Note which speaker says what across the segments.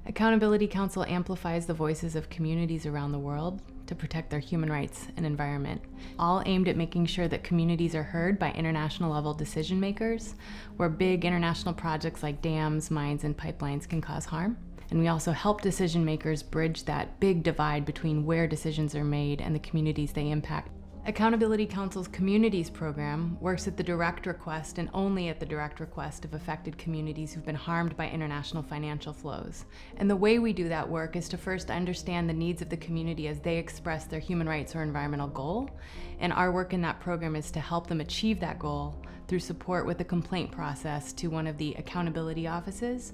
Speaker 1: Accountability Counsel amplifies the voices of communities around the world to protect their human rights and environment, all aimed at making sure that communities are heard by international level decision makers, where big international projects like dams, mines, and pipelines can cause harm. And we also help decision makers bridge that big divide between where decisions are made and the communities they impact. Accountability Counsel's Communities program works at the direct request and only at the direct request of affected communities who've been harmed by international financial flows. And the way we do that work is to first understand the needs of the community as they express their human rights or environmental goal. And our work in that program is to help them achieve that goal through support with the complaint process to one of the accountability offices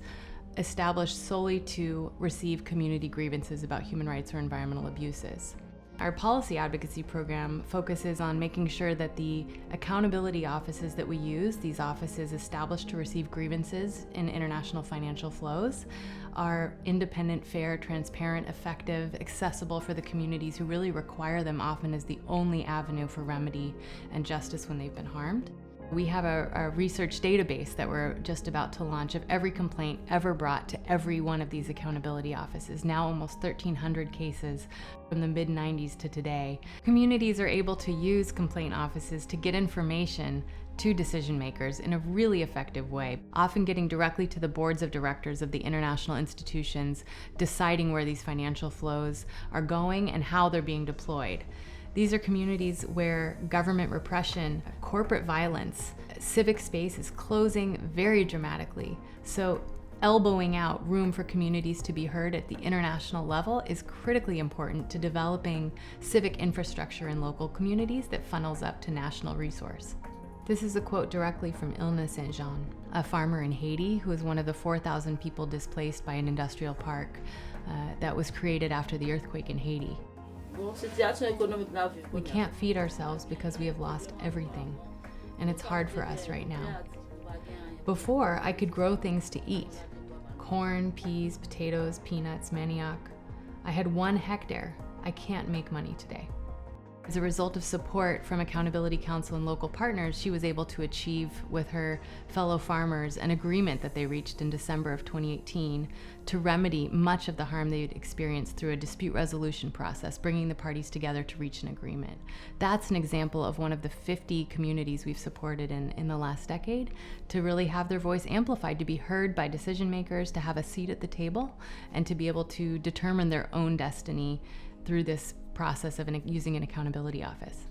Speaker 1: established solely to receive community grievances about human rights or environmental abuses. Our policy advocacy program focuses on making sure that the accountability offices that we use, these offices established to receive grievances in international financial flows, are independent, fair, transparent, effective, accessible for the communities who really require them often as the only avenue for remedy and justice when they've been harmed. We have a research database that we're just about to launch of every complaint ever brought to every one of these accountability offices, now almost 1,300 cases from the mid-90s to today. Communities are able to use complaint offices to get information to decision makers in a really effective way, often getting directly to the boards of directors of the international institutions, deciding where these financial flows are going and how they're being deployed. These are communities where government repression, corporate violence, civic space is closing very dramatically. So elbowing out room for communities to be heard at the international level is critically important to developing civic infrastructure in local communities that funnels up to national resource. This is a quote directly from Ilna Saint-Jean, a farmer in Haiti who is one of the 4,000 people displaced by an industrial park that was created after the earthquake in Haiti. We can't feed ourselves because we have lost everything, and it's hard for us right now. Before, I could grow things to eat: corn, peas, potatoes, peanuts, manioc. I had 1 hectare. I can't make money today. As a result of support from Accountability Counsel and local partners, she was able to achieve with her fellow farmers an agreement that they reached in December of 2018 to remedy much of the harm they'd experienced through a dispute resolution process, bringing the parties together to reach an agreement. That's an example of one of the 50 communities we've supported in the last decade to really have their voice amplified, to be heard by decision makers, to have a seat at the table, and to be able to determine their own destiny through this process of using an accountability office.